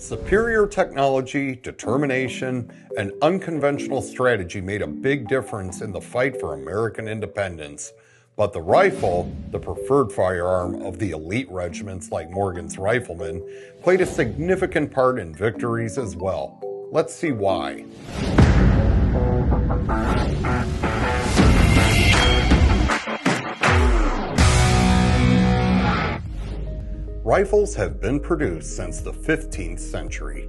Superior technology, determination, and unconventional strategy made a big difference in the fight for American independence. But the rifle, the preferred firearm of the elite regiments like Morgan's Riflemen, played a significant part in victories as well. Let's see why. Rifles have been produced since the 15th century.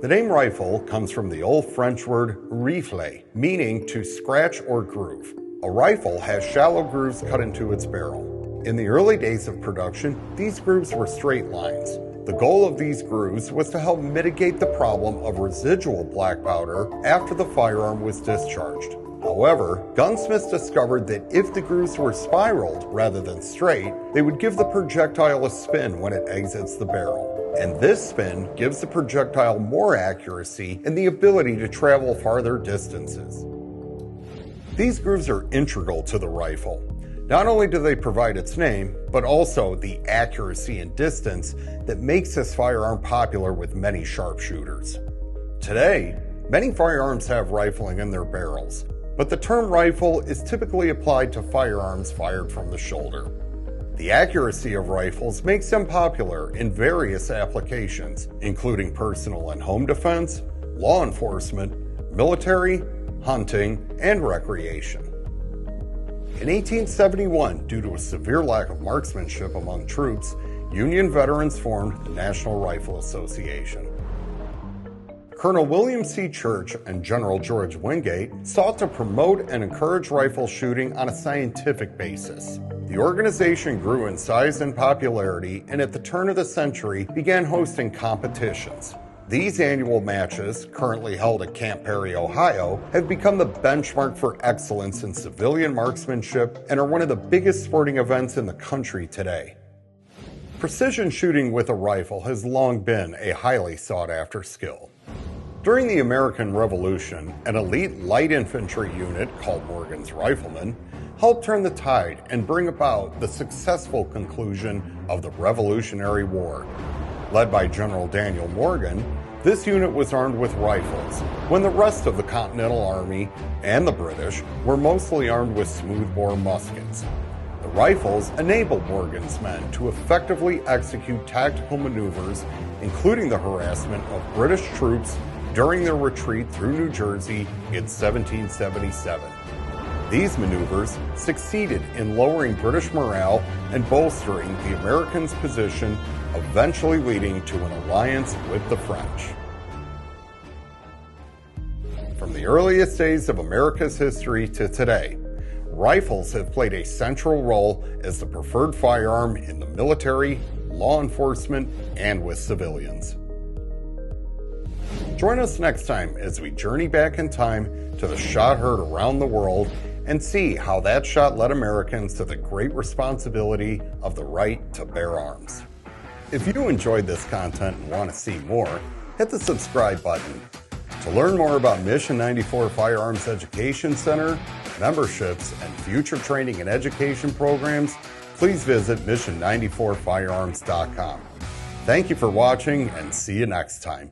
The name rifle comes from the old French word rifler, meaning to scratch or groove. A rifle has shallow grooves cut into its barrel. In the early days of production, these grooves were straight lines. The goal of these grooves was to help mitigate the problem of residual black powder after the firearm was discharged. However, gunsmiths discovered that if the grooves were spiraled rather than straight, they would give the projectile a spin when it exits the barrel. And this spin gives the projectile more accuracy and the ability to travel farther distances. These grooves are integral to the rifle. Not only do they provide its name, but also the accuracy and distance that makes this firearm popular with many sharpshooters. Today, many firearms have rifling in their barrels, but the term rifle is typically applied to firearms fired from the shoulder. The accuracy of rifles makes them popular in various applications, including personal and home defense, law enforcement, military, hunting, and recreation. In 1871, due to a severe lack of marksmanship among troops, Union veterans formed the National Rifle Association. Colonel William C. Church and General George Wingate sought to promote and encourage rifle shooting on a scientific basis. The organization grew in size and popularity, and at the turn of the century began hosting competitions. These annual matches, currently held at Camp Perry, Ohio, have become the benchmark for excellence in civilian marksmanship and are one of the biggest sporting events in the country today. Precision shooting with a rifle has long been a highly sought-after skill. During the American Revolution, an elite light infantry unit called Morgan's Riflemen helped turn the tide and bring about the successful conclusion of the Revolutionary War. Led by General Daniel Morgan, this unit was armed with rifles, when the rest of the Continental Army and the British were mostly armed with smoothbore muskets. The rifles enabled Morgan's men to effectively execute tactical maneuvers, including the harassment of British troops during their retreat through New Jersey in 1777. These maneuvers succeeded in lowering British morale and bolstering the Americans' position, eventually leading to an alliance with the French. From the earliest days of America's history to today, rifles have played a central role as the preferred firearm in the military, law enforcement, and with civilians. Join us next time as we journey back in time to the shot heard around the world and see how that shot led Americans to the great responsibility of the right to bear arms. If you enjoyed this content and want to see more, hit the subscribe button. To learn more about Mission 94 Firearms Education Center, memberships, and future training and education programs, please visit mission94firearms.com. Thank you for watching and see you next time.